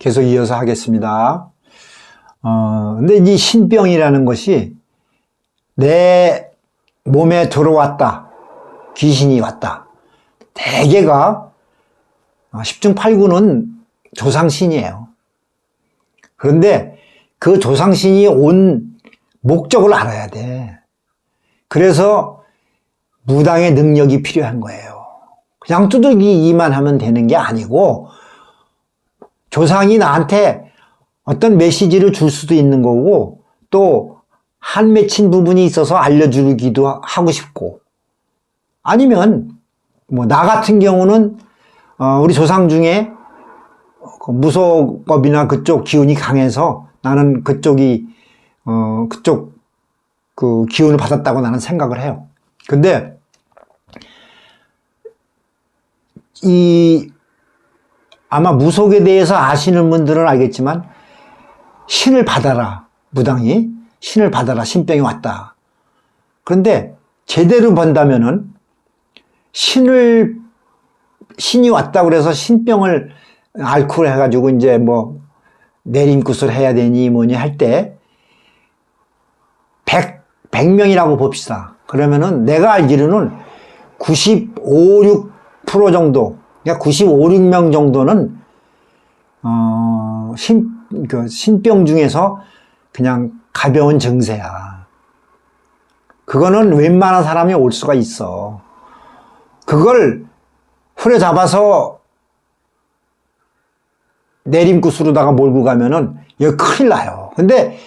계속 이어서 하겠습니다. 근데 이 신병이라는 것이 내 몸에 들어왔다. 귀신이 왔다. 대개가 10중 8구는 조상신이에요. 그런데 그 조상신이 온 목적을 알아야 돼. 그래서 무당의 능력이 필요한 거예요. 그냥 두들기기만 하면 되는 게 아니고 조상이 나한테 어떤 메시지를 줄 수도 있는 거고 또 한 맺힌 부분이 있어서 알려주기도 하고 싶고 아니면 뭐 나 같은 경우는 우리 조상 중에 무속업이나 그쪽 기운이 강해서 나는 그쪽 그 기운을 받았다고 나는 생각을 해요. 근데 아마 무속에 대해서 아시는 분들은 알겠지만 신을 받아라, 무당이 신을 받아라, 신병이 왔다. 그런데 제대로 본다면은 신이 왔다고 그래서 신병을 앓고 해가지고 이제 뭐 내림굿을 해야 되니 뭐니 할 때 100명이라고 봅시다. 그러면은 내가 알기로는 95, 6% 정도, 그러니까 95, 6명 정도는 신병 중에서 그냥 가벼운 증세야. 그거는 웬만한 사람이 올 수가 있어. 그걸 후려잡아서 내림굿으로다가 몰고 가면은 이거 큰일 나요. 근데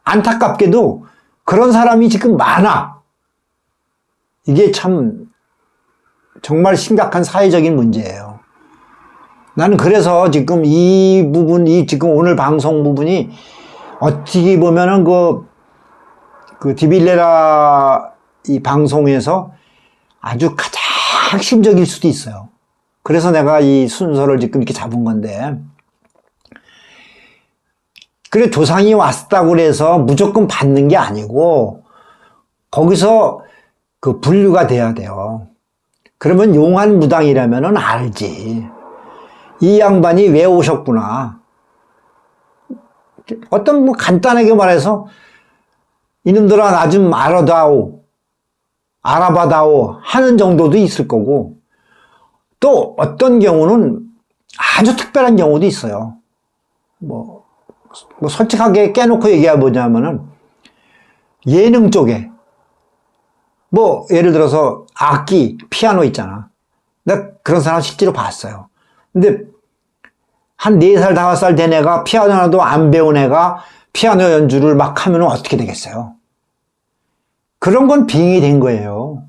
안타깝게도 그런 사람이 지금 많아. 이게 참 정말 심각한 사회적인 문제예요. 나는 그래서 지금 이 부분이 지금 오늘 방송 부분이 어떻게 보면은 그 디빌레라 이 방송에서 아주 가장 핵심적일 수도 있어요. 그래서 내가 이 순서를 지금 이렇게 잡은 건데 그래 조상이 왔다고 그래서 무조건 받는 게 아니고 거기서 그 분류가 돼야 돼요. 그러면 용한 무당이라면은 알지. 이 양반이 왜 오셨구나. 어떤 뭐 간단하게 말해서 이놈들아 나 좀 알아다오, 알아봐다오 하는 정도도 있을 거고 또 어떤 경우는 아주 특별한 경우도 있어요. 뭐 솔직하게 깨놓고 얘기해보자면은 예능 쪽에 뭐 예를 들어서 악기, 피아노 있잖아. 내가 그런 사람 실제로 봤어요. 근데 한 4살, 5살 된 애가 피아노도 안 배운 애가 피아노 연주를 막 하면 어떻게 되겠어요? 그런 건 빙의 된 거예요.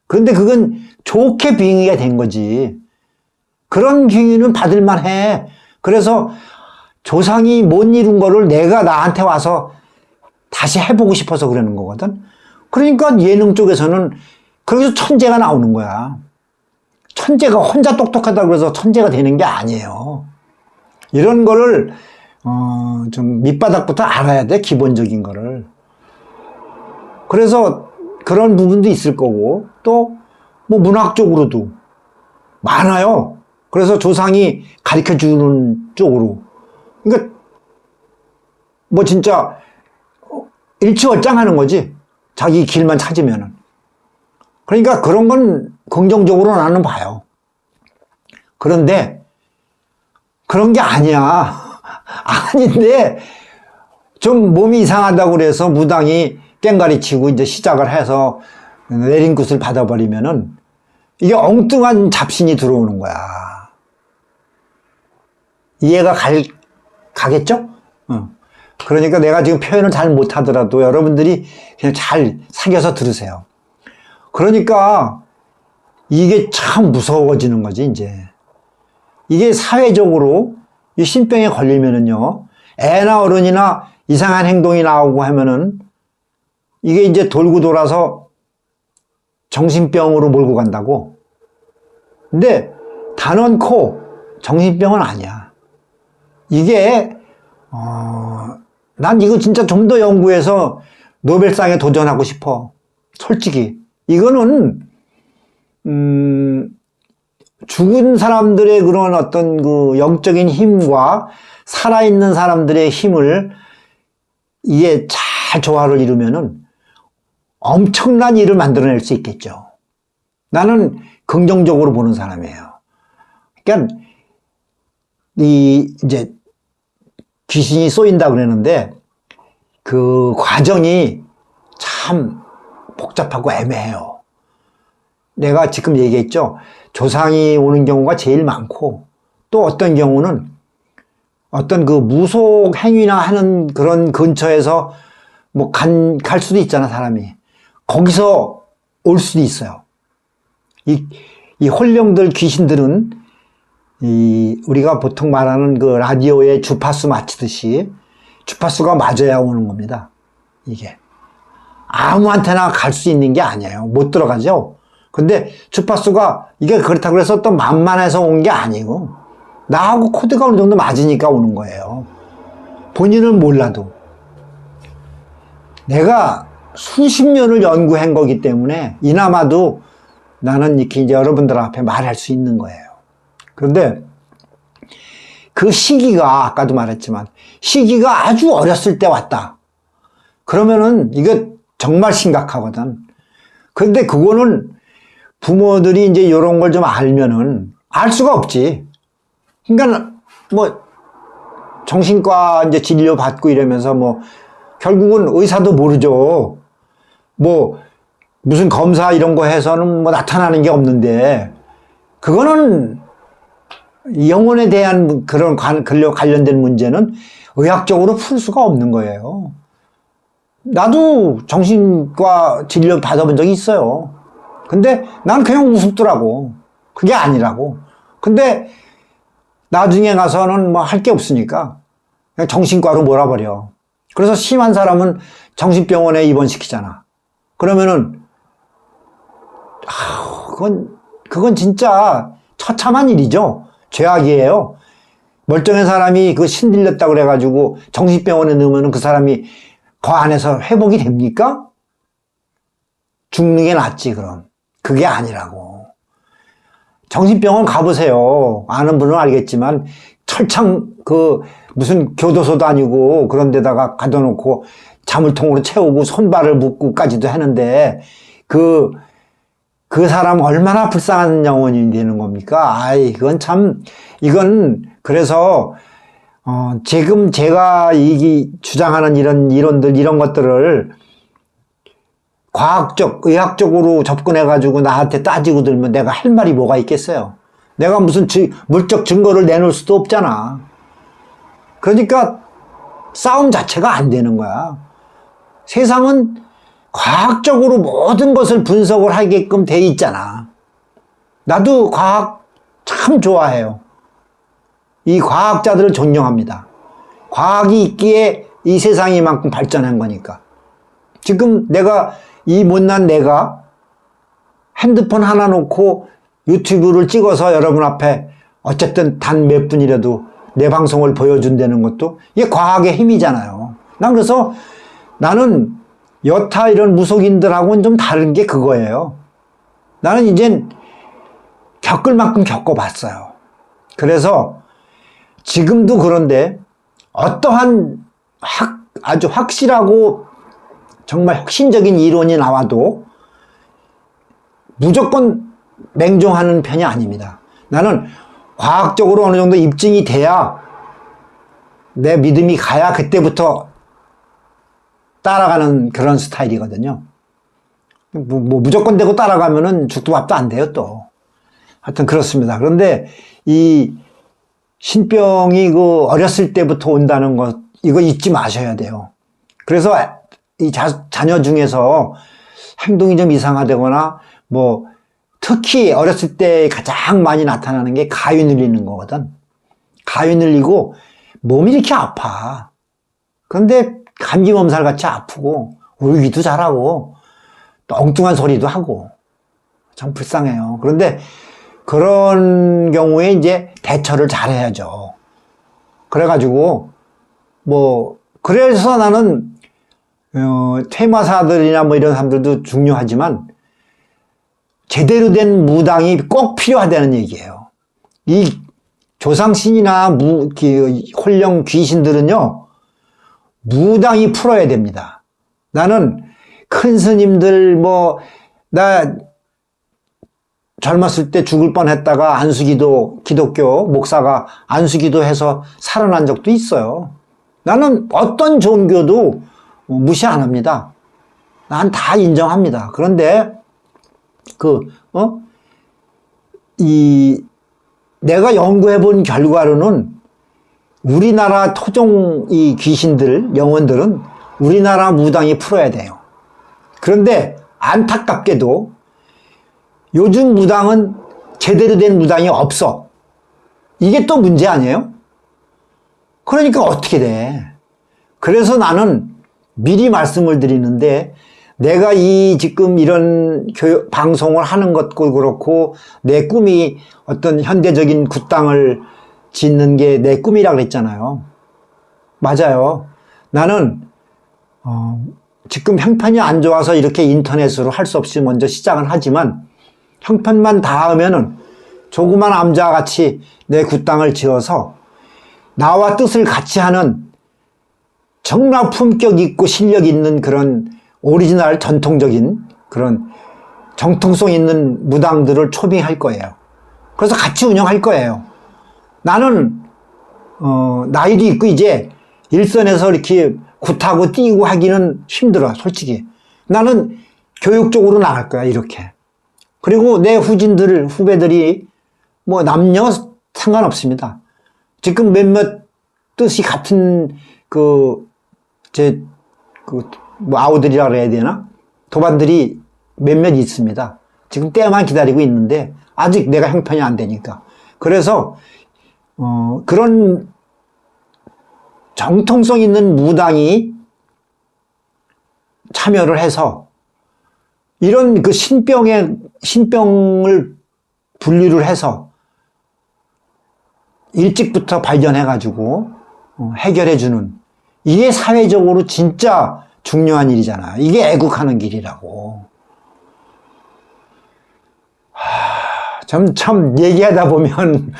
그런데 그건 좋게 빙의가 된 거지. 그런 빙의는 받을만 해. 그래서 조상이 못 이룬 거를 내가 나한테 와서 다시 해보고 싶어서 그러는 거거든. 그러니까 예능 쪽에서는 거기서 천재가 나오는 거야. 천재가 혼자 똑똑하다고 해서 천재가 되는 게 아니에요. 이런 거를 좀 밑바닥부터 알아야 돼, 기본적인 거를. 그래서 그런 부분도 있을 거고 또 뭐 문학적으로도 많아요. 그래서 조상이 가르쳐주는 쪽으로. 그러니까 뭐 진짜 일취월장하는 거지. 자기 길만 찾으면은. 그러니까 그런 건 긍정적으로 나는 봐요. 그런데 그런 게 아니야. 아닌데 좀 몸이 이상하다고 그래서 무당이 깽가리 치고 이제 시작을 해서 내림굿을 받아버리면은 이게 엉뚱한 잡신이 들어오는 거야. 이해가 가겠죠? 그러니까 내가 지금 표현을 잘 못하더라도 여러분들이 그냥 잘 사겨서 들으세요. 그러니까 이게 참 무서워지는 거지, 이제. 이게 사회적으로 이 신병에 걸리면은요, 애나 어른이나 이상한 행동이 나오고 하면은 이게 이제 돌고 돌아서 정신병으로 몰고 간다고. 근데 단언코 정신병은 아니야. 이게 난 이거 진짜 좀 더 연구해서 노벨상에 도전하고 싶어. 솔직히. 이거는 죽은 사람들의 그런 어떤 그 영적인 힘과 살아있는 사람들의 힘을 이게 잘 조화를 이루면은 엄청난 일을 만들어낼 수 있겠죠. 나는 긍정적으로 보는 사람이에요. 그러니까 이제 귀신이 쏘인다 그러는데 그 과정이 참 복잡하고 애매해요. 내가 지금 얘기했죠. 조상이 오는 경우가 제일 많고, 또 어떤 경우는 어떤 그 무속 행위나 하는 그런 근처에서 뭐 갈 수도 있잖아, 사람이. 거기서 올 수도 있어요. 이 혼령들, 귀신들은 우리가 보통 말하는 그 라디오에 주파수 맞추듯이 주파수가 맞아야 오는 겁니다. 이게. 아무한테나 갈 수 있는 게 아니에요. 못 들어가죠. 근데 주파수가 이게 그렇다고 해서 또 만만해서 온 게 아니고 나하고 코드가 어느 정도 맞으니까 오는 거예요. 본인은 몰라도. 내가 수십 년을 연구한 거기 때문에 이나마도 나는 이렇게 이제 여러분들 앞에 말할 수 있는 거예요. 그런데 그 시기가 아까도 말했지만 시기가 아주 어렸을 때 왔다. 그러면은 이게 정말 심각하거든. 그런데 그거는 부모들이 이제 이런 걸 좀 알면은 알 수가 없지. 그러니까 뭐 정신과 이제 진료 받고 이러면서 뭐 결국은 의사도 모르죠. 뭐 무슨 검사 이런 거 해서는 뭐 나타나는 게 없는데 그거는 영혼에 대한 그런 관련된 문제는 의학적으로 풀 수가 없는 거예요. 나도 정신과 진료 받아본 적이 있어요. 근데 난 그냥 우습더라고. 그게 아니라고. 근데 나중에 가서는 뭐 할 게 없으니까 그냥 정신과로 몰아버려. 그래서 심한 사람은 정신병원에 입원시키잖아. 그러면은 그건 진짜 처참한 일이죠. 죄악이에요. 멀쩡한 사람이 그 신들렸다 그래가지고 정신병원에 넣으면 그 사람이 그 안에서 회복이 됩니까? 죽는 게 낫지, 그럼. 그게 아니라고. 정신병원 가보세요. 아는 분은 알겠지만, 철창, 무슨 교도소도 아니고, 그런 데다가 가둬놓고, 자물통으로 채우고, 손발을 묶고까지도 하는데, 그 사람 얼마나 불쌍한 영혼이 되는 겁니까? 아이, 이건, 그래서, 지금 제가 주장하는 이런 이론들, 이런 것들을 과학적, 의학적으로 접근해가지고 나한테 따지고 들면 내가 할 말이 뭐가 있겠어요? 내가 무슨 물적 증거를 내놓을 수도 없잖아. 그러니까 싸움 자체가 안 되는 거야. 세상은 과학적으로 모든 것을 분석을 하게끔 돼 있잖아. 나도 과학 참 좋아해요. 이 과학자들을 존경합니다. 과학이 있기에 이 세상이 이만큼 발전한 거니까. 지금 이 못난 내가 핸드폰 하나 놓고 유튜브를 찍어서 여러분 앞에 어쨌든 단 몇 분이라도 내 방송을 보여준다는 것도 이게 과학의 힘이잖아요. 그래서 나는 여타 이런 무속인들하고는 좀 다른 게 그거예요. 나는 이젠 겪을 만큼 겪어봤어요. 그래서 지금도 그런데 어떠한 아주 확실하고 정말 혁신적인 이론이 나와도 무조건 맹종하는 편이 아닙니다. 나는 과학적으로 어느 정도 입증이 돼야 내 믿음이 가야 그때부터 따라가는 그런 스타일이거든요. 뭐 무조건 되고 따라가면은 죽도 밥도 안 돼요, 또. 하여튼 그렇습니다. 그런데 이 신병이 어렸을 때부터 온다는 것, 이거 잊지 마셔야 돼요. 그래서 이 자녀 중에서 행동이 좀 이상하다거나 특히 어렸을 때 가장 많이 나타나는 게 가위 눌리는 거거든. 가위 눌리고 몸이 이렇게 아파. 그런데 감기 몸살 같이 아프고 울기도 잘하고 또 엉뚱한 소리도 하고 참 불쌍해요. 그런데 그런 경우에 이제 대처를 잘해야죠. 그래가지고 그래서 나는 퇴마사들이나 이런 사람들도 중요하지만 제대로 된 무당이 꼭 필요하다는 얘기예요. 이 조상신이나 홀령 귀신들은요, 무당이 풀어야 됩니다. 나는 큰 스님들, 나 젊었을 때 죽을 뻔 했다가 안수기도, 기독교 목사가 안수기도 해서 살아난 적도 있어요. 나는 어떤 종교도 무시 안 합니다. 난 다 인정합니다. 그런데, 내가 연구해 본 결과로는 우리나라 토종 이 귀신들, 영혼들은 우리나라 무당이 풀어야 돼요. 그런데 안타깝게도 요즘 무당은 제대로 된 무당이 없어. 이게 또 문제 아니에요? 그러니까 어떻게 돼? 그래서 나는 미리 말씀을 드리는데, 내가 지금 이런 방송을 하는 것도 그렇고, 내 꿈이 어떤 현대적인 굿당을 짓는 게 내 꿈이라 그랬잖아요. 맞아요. 나는, 지금 형편이 안 좋아서 이렇게 인터넷으로 할 수 없이 먼저 시작은 하지만, 형편만 닿으면은 조그만 암자같이 내 굿당을 지어서 나와 뜻을 같이 하는 정말 품격 있고 실력 있는 그런 오리지널 전통적인 그런 정통성 있는 무당들을 초빙할 거예요. 그래서 같이 운영할 거예요. 나는 나이도 있고 이제 일선에서 이렇게 굿하고 뛰고 하기는 힘들어, 솔직히. 나는 교육적으로 나갈 거야, 이렇게. 그리고 내 후배들이 남녀 상관없습니다. 지금 몇몇 뜻이 같은 아우들이라 그래야 되나? 도반들이 몇몇 있습니다. 지금 때만 기다리고 있는데 아직 내가 형편이 안 되니까. 그래서 그런 정통성 있는 무당이 참여를 해서 이런 신병을 분류를 해서 일찍부터 발견해가지고 해결해주는, 이게 사회적으로 진짜 중요한 일이잖아. 이게 애국하는 길이라고. 참 얘기하다 보면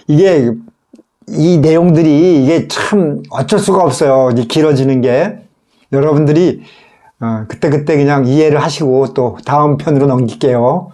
이 내용들이 이게 참 어쩔 수가 없어요. 길어지는 게. 여러분들이 그때 그냥 이해를 하시고 또 다음 편으로 넘길게요.